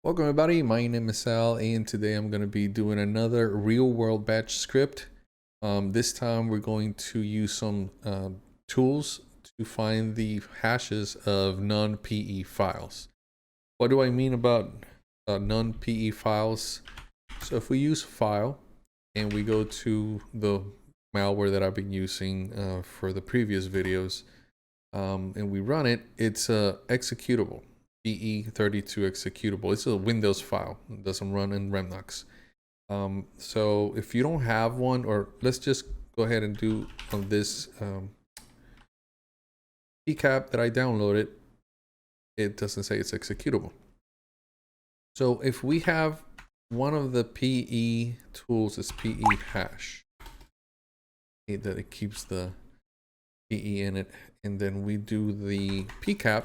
Welcome everybody, my name is Sal and today I'm going to be doing another real world batch script. This time we're going to use some tools to find the hashes of non-PE files. What do I mean about non-PE files? So if we use file and we go to the malware that I've been using for the previous videos and we run it, it's executable. PE32 executable. It's a Windows file. It doesn't run in Remnux. So if you don't have one, or let's just go ahead and do on this PCAP that I downloaded, it doesn't say it's executable. So if we have one of the PE tools is PE hash, that it keeps the PE in it, and then we do the PCAP.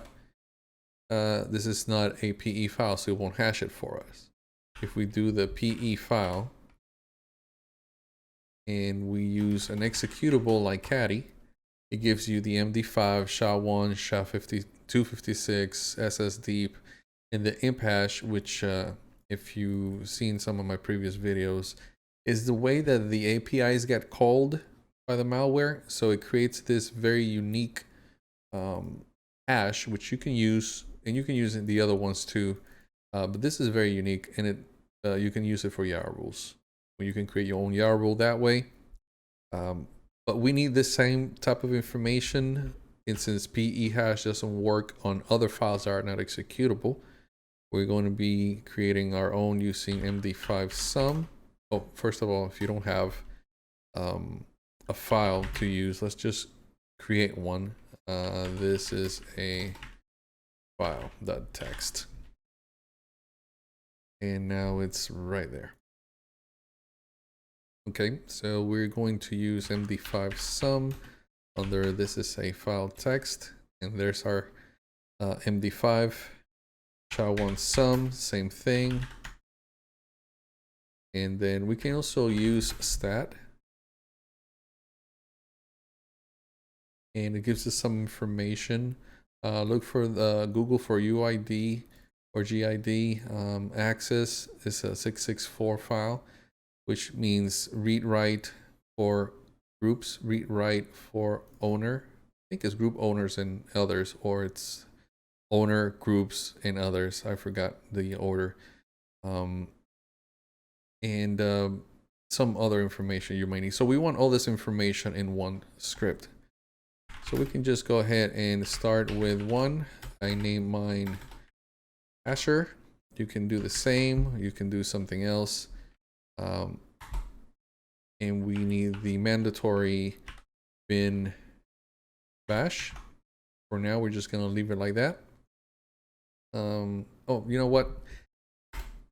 This is not a PE file, so it won't hash it for us. If we do the PE file and we use an executable like Caddy, it gives you the MD5, SHA-1, SHA-256, SSDeep, and the imp hash, which if you've seen some of my previous videos, is the way that the APIs get called by the malware. So it creates this very unique hash, which you can use. And you can use the other ones too, but this is very unique, and you can use it for YARA rules. You can create your own YARA rule that way. But we need the same type of information, and since PE hash doesn't work on other files that are not executable, we're going to be creating our own using MD5 sum. Oh, first of all, if you don't have a file to use, let's just create one. This is a file.txt, and now it's right there. Okay, so we're going to use MD5 sum under this is a file text, and there's our MD5 SHA-1 sum, same thing. And then we can also use stat, and it gives us some information. Look for the Google for UID or GID. Access is a 664 file, which means read write for groups, read write for owner. I think it's group owners and others, or it's owner, groups, and others. I forgot the order. And some other information you might need. So we want all this information in one script. So we can just go ahead and start with one. I name mine hasher. You can do the same. You can do something else. And we need the mandatory bin bash. For now, we're just going to leave it like that. Oh, you know what?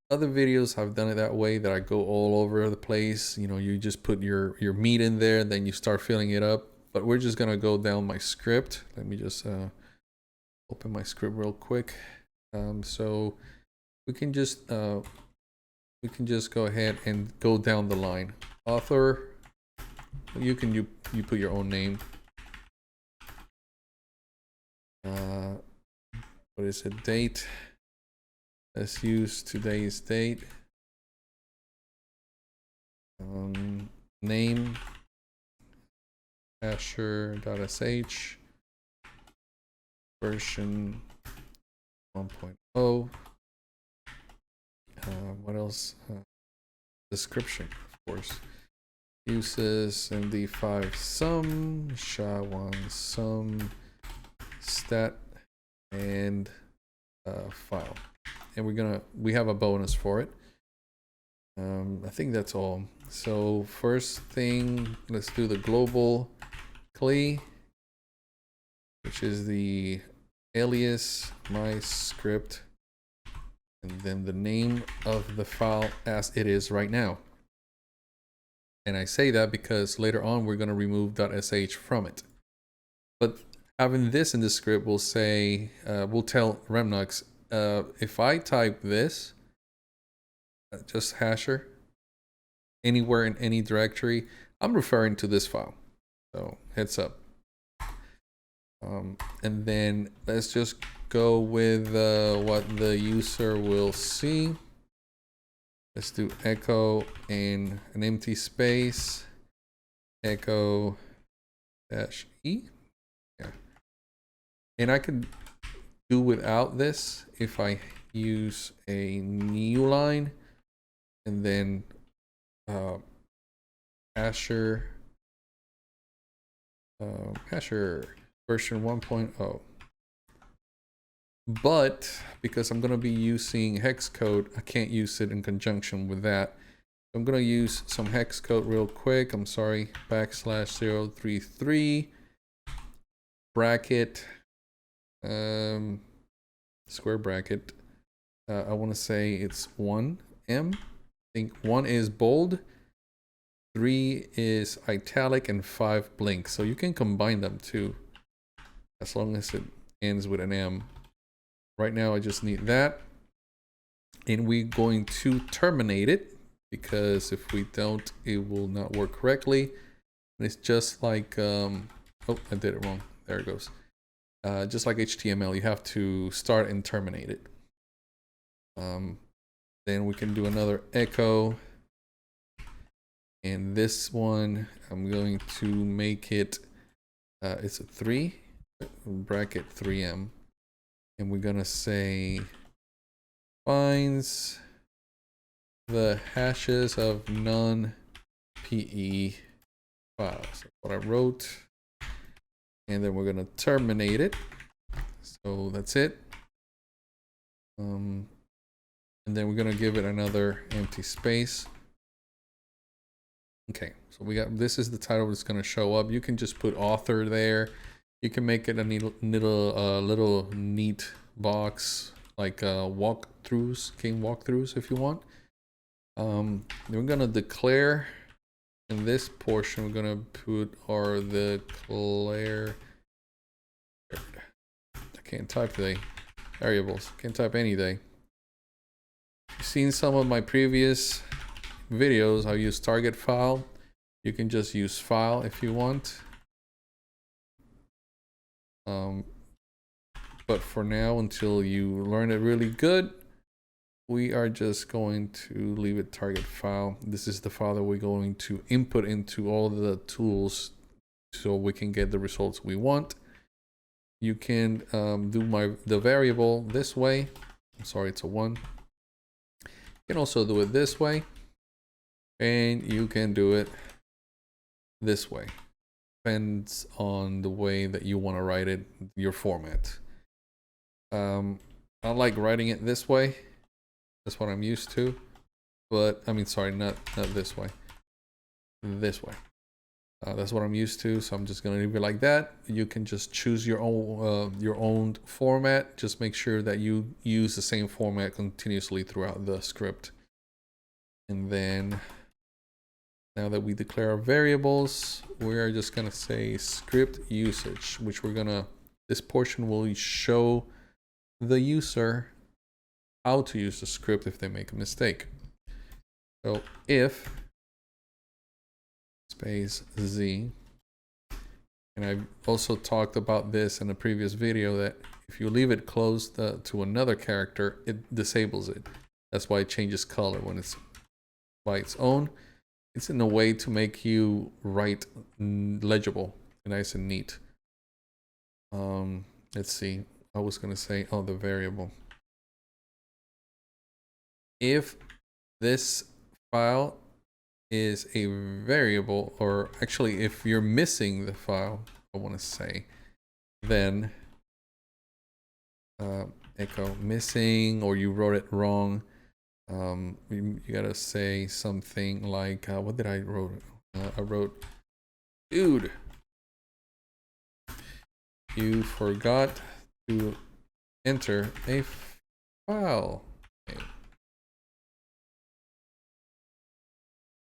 Other videos I've done it that way, that I go all over the place. You know, you just put your meat in there, then you start filling it up. But we're just gonna go down my script. Let me just open my script real quick. So we can just go ahead and go down the line. Author, you put your own name. What is it? Date. Let's use today's date. Name. hasher.sh, version 1.0. What else? Description, of course. Uses MD5 sum, SHA-1 sum, stat, and file. And we have a bonus for it. I think that's all. So first thing, let's do the global CLI, which is the alias my script, and then the name of the file as it is right now. And I say that because later on we're going to remove .sh from it. But having this in the script will say, we'll tell Remnux, if I type this, just hasher, anywhere in any directory, I'm referring to this file. So heads up. And then let's just go with what the user will see. Let's do echo and an empty space, echo -e. Yeah. And I could do without this if I use a new line and then hasher version 1.0. But because I'm going to be using hex code, I can't use it in conjunction with that. I'm going to use some hex code real quick. I'm sorry, \033 bracket, square bracket. I want to say it's 1M. I think 1 is bold, 3 is italic, and 5 blink. So you can combine them too, as long as it ends with an M. Right now, I just need that. And we're going to terminate it, because if we don't, it will not work correctly. And it's just like, oh, I did it wrong. There it goes. Just like HTML, you have to start and terminate it. Then we can do another echo. And this one, I'm going to make it, it's a 3, bracket 3M. And we're going to say finds the hashes of non-PE files. That's what I wrote. And then we're going to terminate it. So that's it. And then we're going to give it another empty space. Okay, so we got, this is the title that's going to show up. You can just put author there. You can make it a little neat box, like walkthroughs, game walkthroughs if you want. We're going to declare in this portion, we're going to put our declare. I can't type today. Variables. Can't type any day. You've seen some of my previous videos. I use target file. You can just use file if you want. But for now, until you learn it really good, we are just going to leave it target file. This is the file that we're going to input into all the tools so we can get the results we want. You can do the variable this way. I'm sorry, it's a 1. You can also do it this way, and you can do it this way. Depends on the way that you want to write it, your format. I like writing it this way. That's what I'm used to. But I mean, sorry, not this way. This way. That's what I'm used to. So I'm just gonna leave it like that. You can just choose your own format. Just make sure that you use the same format continuously throughout the script. And then now that we declare our variables, we're just gonna say script usage, which we're gonna, this portion will show the user how to use the script if they make a mistake. So if space Z, and I've also talked about this in a previous video, that if you leave it closed to another character, it disables it. That's why it changes color when it's by its own. It's in a way to make you write legible, nice and neat. Let's see. I was gonna say, oh, the variable. If this file is a variable, or actually if you're missing the file, I want to say, then echo missing, or you wrote it wrong. You gotta say something like, what did I wrote? I wrote, dude, you forgot to enter a file. Okay.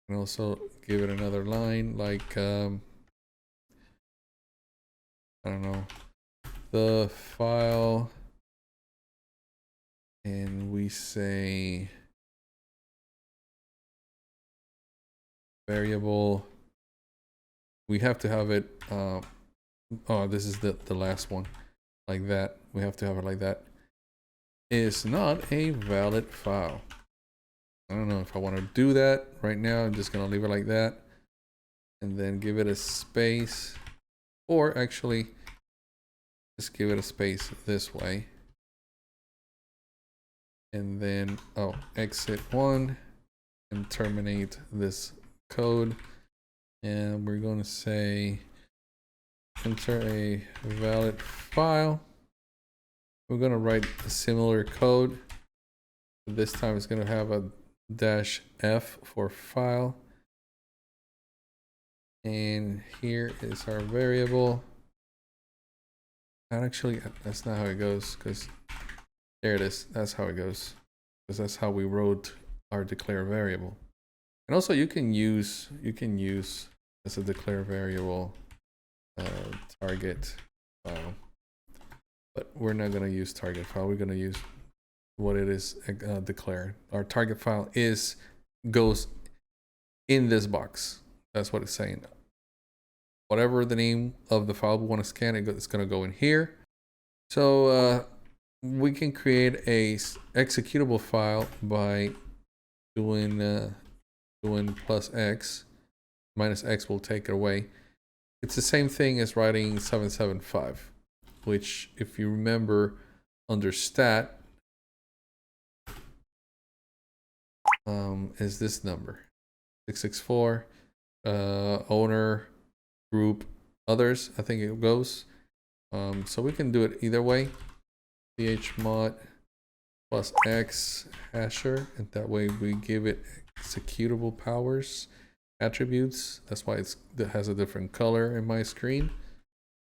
And also give it another line, like, I don't know, the file, and we say variable. We have to have it oh, this is the last one, like that. We have to have it like that. Is not a valid file. I don't know if I want to do that right now. I'm just gonna leave it like that, and then give it a space, or actually, just give it a space this way, and then exit one and terminate this code, and we're going to say enter a valid file. We're going to write a similar code. This time it's going to have a -f for file, and here is our variable. And actually, that's not how it goes, because there it is. That's how it goes, because that's how we wrote our declare variable. And also you can use as a declare variable target file, but we're not going to use target file. We're going to use what it is declared. Our target file goes in this box. That's what it's saying. Whatever the name of the file we want to scan, it's going to go in here. So we can create a executable file by doing +x. -x will take it away. It's the same thing as writing 775, which, if you remember, under stat is this number 664, owner, group, others, I think it goes. So we can do it either way. chmod +x hasher, and that way we give it executable powers attributes. That's why it has a different color in my screen.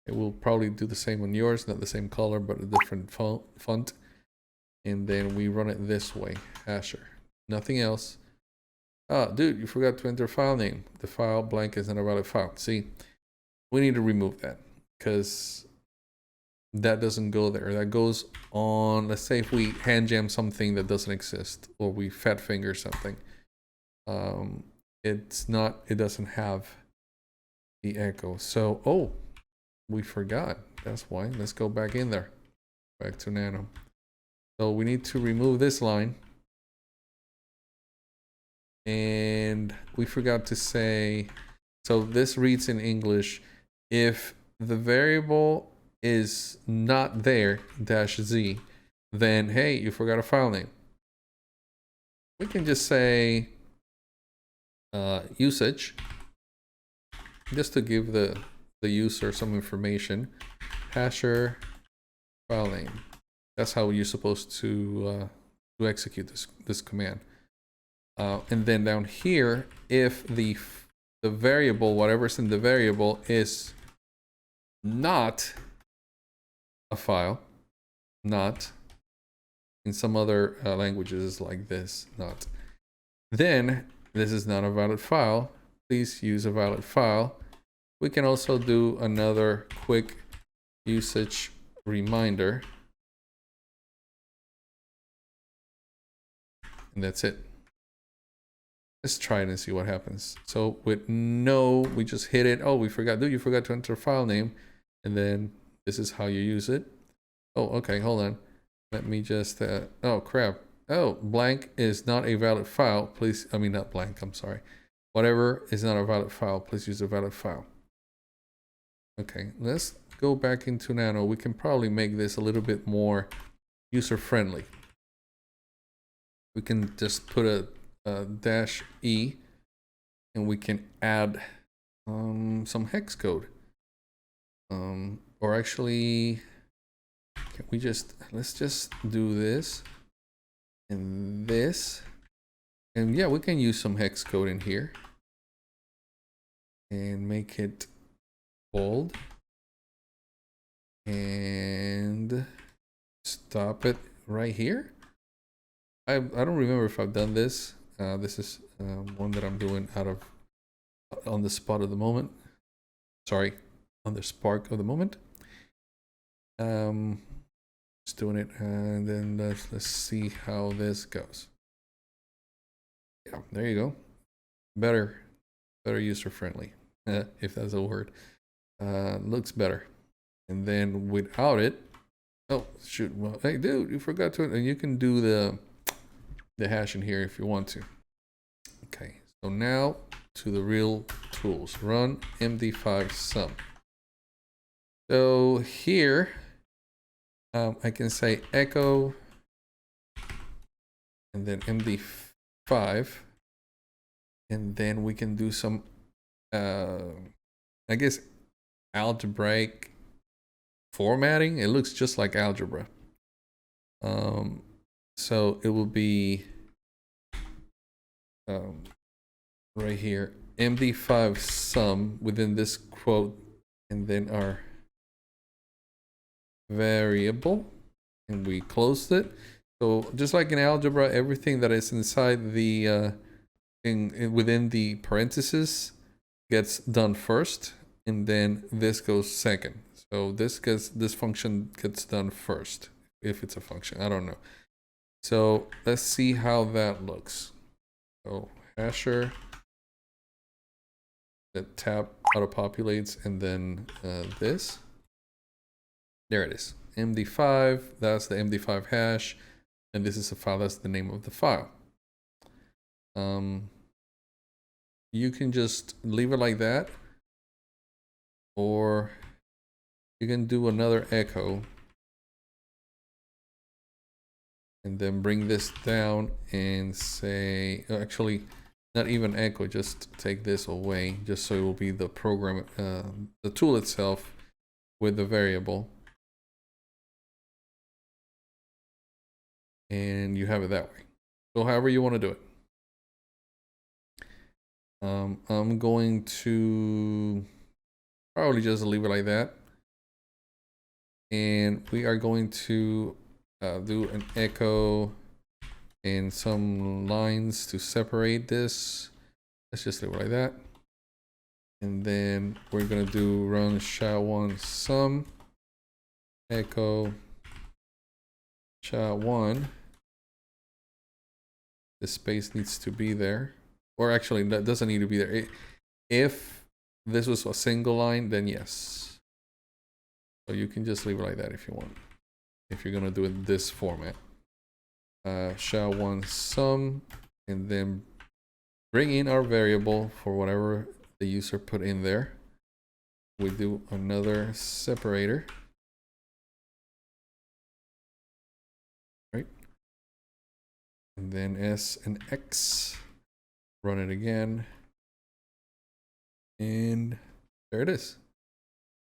It will probably do the same on yours, not the same color, but a different font. And then we run it this way, hasher, nothing else. Oh, dude, you forgot to enter file name. The file blank is not a valid file. See, we need to remove that, because that doesn't go there. That goes on, let's say if we hand jam something that doesn't exist, or we fat finger something. It doesn't have the echo. So, oh, we forgot. That's why. Let's go back in there. Back to Nano. So we need to remove this line. And we forgot to say, so this reads in English, if the variable is not there, -z, then hey, you forgot a file name. We can just say usage, just to give the user some information. Hasher file name. That's how you're supposed to execute this command. And then down here, if the variable, whatever's in the variable, is not a file, not in some other languages is like this, not, then this is not a valid file. Please use a valid file. We can also do another quick usage reminder, and that's it. Let's try it and see what happens. So with no, we just hit it. Oh, we forgot. Dude, you forgot to enter file name. And then this is how you use it. Oh, okay, hold on. Let me just, oh crap. Oh, blank is not a valid file. Please, I mean, not blank, I'm sorry. Whatever is not a valid file, please use a valid file. Okay, let's go back into Nano. We can probably make this a little bit more user-friendly. We can just put a -e, and we can add some hex code. Or actually, can we let's just do this and this, and yeah, we can use some hex code in here and make it bold and stop it right here. I don't remember if I've done this. This is one that I'm doing on the spot of the moment. Sorry, on the spark of the moment. Just doing it, and then let's see how this goes. Yeah, there you go. Better user friendly, if that's a word. looks better. And then without it, oh shoot, well, hey dude, you forgot to, and you can do the hash in here if you want to. Okay, so now to the real tools. Run md5 sum. So here I can say echo and then md5, and then we can do some I guess algebraic formatting. It looks just like algebra. So it will be right here, md5 sum within this quote, and then our variable, and we closed it. So just like in algebra, everything that is inside the within the parentheses gets done first, and then this goes second. So this function gets done first if it's a function. I don't know. So let's see how that looks. So hasher, that tab auto populates, and then this. There it is. MD5, that's the MD5 hash, and this is a file, that's the name of the file. You can just leave it like that, or you can do another echo and then bring this down and say, actually not even echo, just take this away, just so it will be the program, the tool itself with the variable, and you have it that way. So however you want to do it. I'm going to probably just leave it like that, and we are going to do an echo and some lines to separate this. Let's just leave it like that, and then we're gonna do run sha1 sum echo sha1. The space needs to be there. Or actually, that doesn't need to be there. If this was a single line, then yes. So you can just leave it like that if you want. If you're gonna do it this format. SHA1 sum, and then bring in our variable for whatever the user put in there. We do another separator. Right? And then S and X. Run it again, and there it is.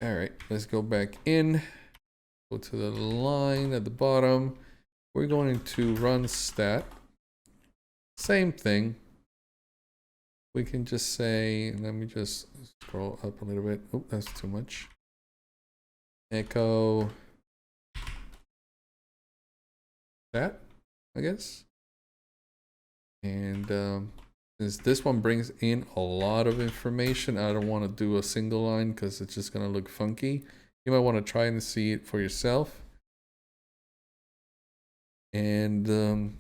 All right, let's go back in, go to the line at the bottom. We're going to run stat. Same thing. We can just say, let me just scroll up a little bit. Oh, that's too much. Echo stat, I guess. And since this one brings in a lot of information, I don't want to do a single line because it's just going to look funky. You might want to try and see it for yourself. And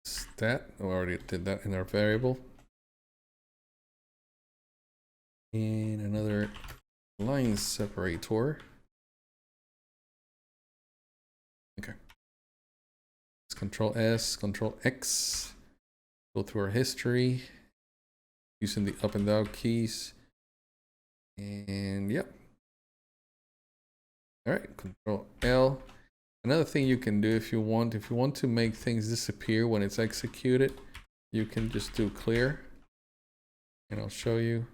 stat, we already did that in our variable. And another line separator. Okay. Let's Control S, Control X. Go through our history using the up and down keys, and yep. All right, Control L. Another thing you can do if you want to make things disappear when it's executed, you can just do clear, and I'll show you.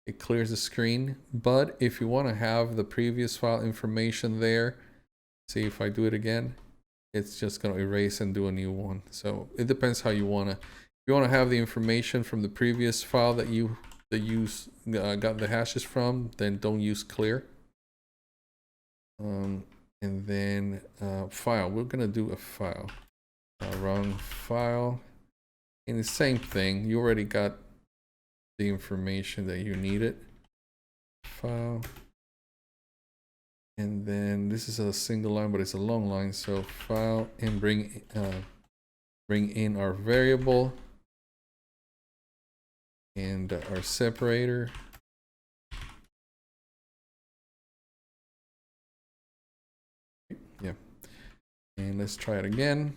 It clears the screen. But if you want to have the previous file information there, see if I do it again, it's just going to erase and do a new one. So it depends how you want to. If you want to have the information from the previous file that you got the hashes from, then don't use clear. And then file. We're going to do a file. Run file. And the same thing. You already got the information that you needed. File. And then this is a single line, but it's a long line. So file, and bring in our variable and our separator. Yeah. And let's try it again.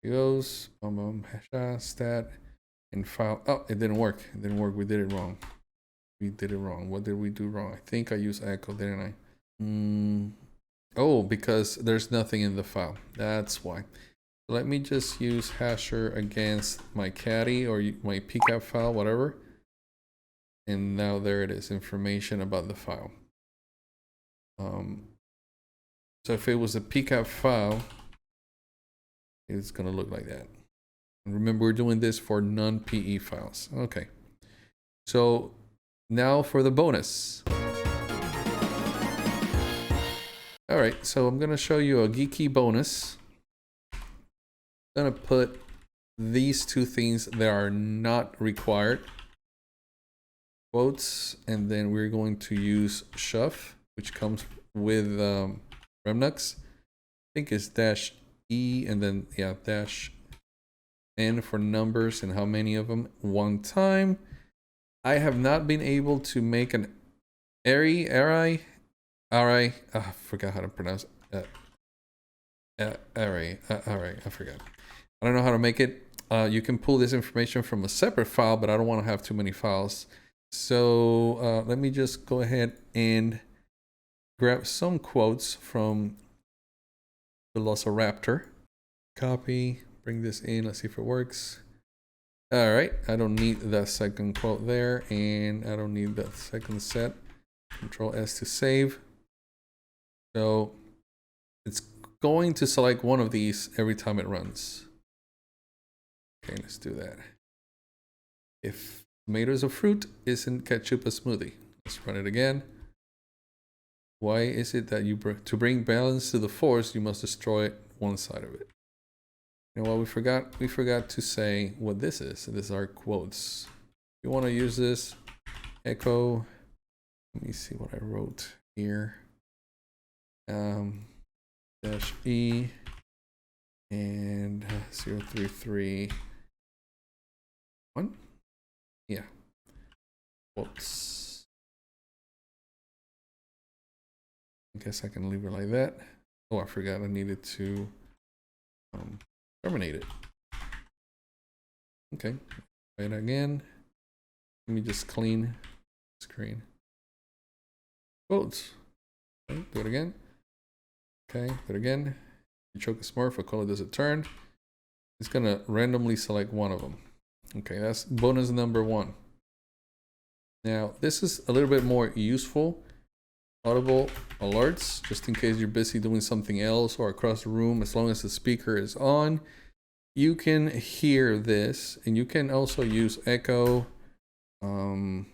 Here goes. Hasha stat and file. Oh, it didn't work. It didn't work. We did it wrong. We did it wrong. What did we do wrong? I think I used echo, didn't I? Oh, because there's nothing in the file. That's why. Let me just use hasher against my caddy or my pcap file, whatever. And now there it is, information about the file. So if it was a pcap file, it's gonna look like that. And remember, we're doing this for non-PE files. Okay. So now for the bonus. All right, so I'm gonna show you a geeky bonus. I'm gonna put these two things that are not required. Quotes, and then we're going to use shuf, which comes with Remnux. I think it's -E and then -N for numbers and how many of them. One time, I have not been able to make an array. I forgot how to pronounce it. Array. I forgot. I don't know how to make it. You can pull this information from a separate file, but I don't want to have too many files. So let me just go ahead and grab some quotes from Velociraptor. Copy, bring this in, let's see if it works. All right, I don't need that second quote there, and I don't need that second set. Control S to save. So it's going to select one of these every time it runs. Okay, let's do that. If tomatoes are fruit, isn't ketchup a smoothie? Let's run it again. Why is it that to bring balance to the force, you must destroy one side of it? You know what we forgot? We forgot to say what this is. This is our quotes. You want to use this echo. Let me see what I wrote here. -E and 0331. Yeah. Quotes. I guess I can leave it like that. Oh, I forgot I needed to terminate it. Okay. Try it again. Let me just clean screen. Quotes. Okay, do it again. Okay, do it again. You choke a smurf, what color does it turn? It's gonna randomly select one of them. Okay, that's bonus number 1. Now, this is a little bit more useful. Audible Alerts, just in case you're busy doing something else or across the room, as long as the speaker is on, you can hear this, and you can also use echo. I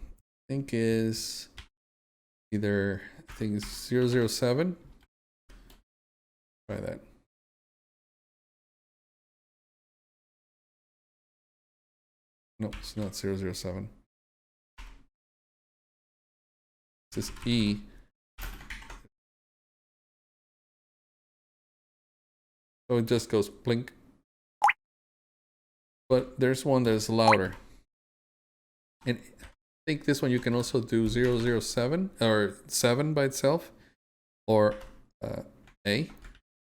think is either, I think it's 007. Try that. No, it's not 007. This is E. So it just goes blink. But there's one that's louder. And I think this one you can also do 007 or 7 by itself. Or A.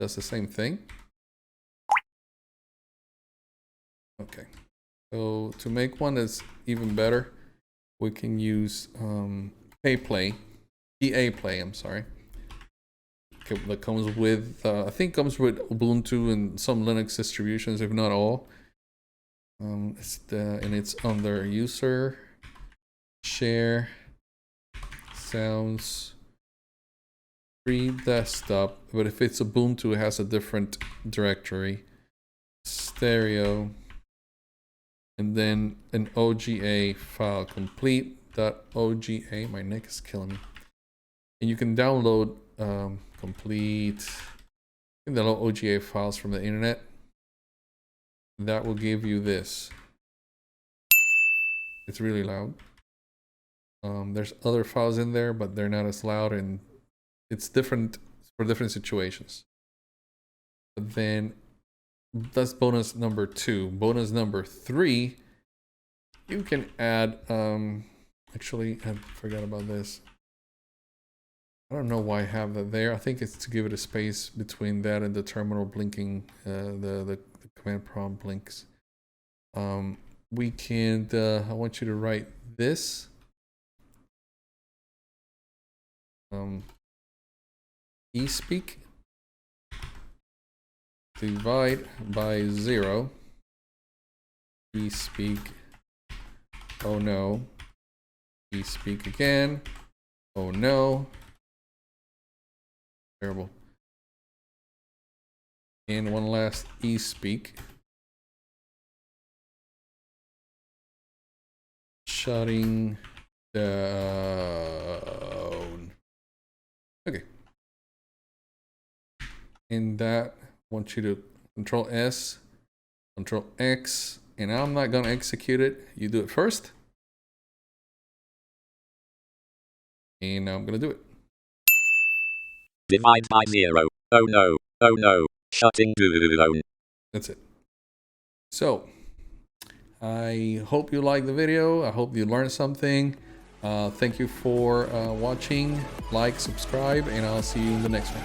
Does the same thing. Okay. So to make one that's even better, we can use PA Play, I'm sorry. That comes with, I think comes with Ubuntu and some Linux distributions, if not all. And it's under user, share, sounds, free desktop. But if it's Ubuntu, it has a different directory. Stereo. And then an OGA file, complete.oga. My neck is killing me. And you can download complete OGA files from the internet. That will give you this. It's really loud. There's other files in there, but they're not as loud, and it's different for different situations. But then that's bonus number 2. Bonus number 3, you can add actually I forgot about this. I don't know why I have that there. I think it's to give it a space between that and the terminal blinking, the command prompt blinks. We can, I want you to write this. eSpeak divide by 0. eSpeak, oh no. eSpeak again, oh no. Terrible. And one last eSpeak. Shutting down. Okay. And that, I want you to Control S, Control X, and I'm not gonna execute it. You do it first. And now I'm gonna do it. Divide by 0. Oh no. Oh no. Shutting down. That's it. So, I hope you liked the video. I hope you learned something. Thank you for watching. Like, subscribe, and I'll see you in the next one.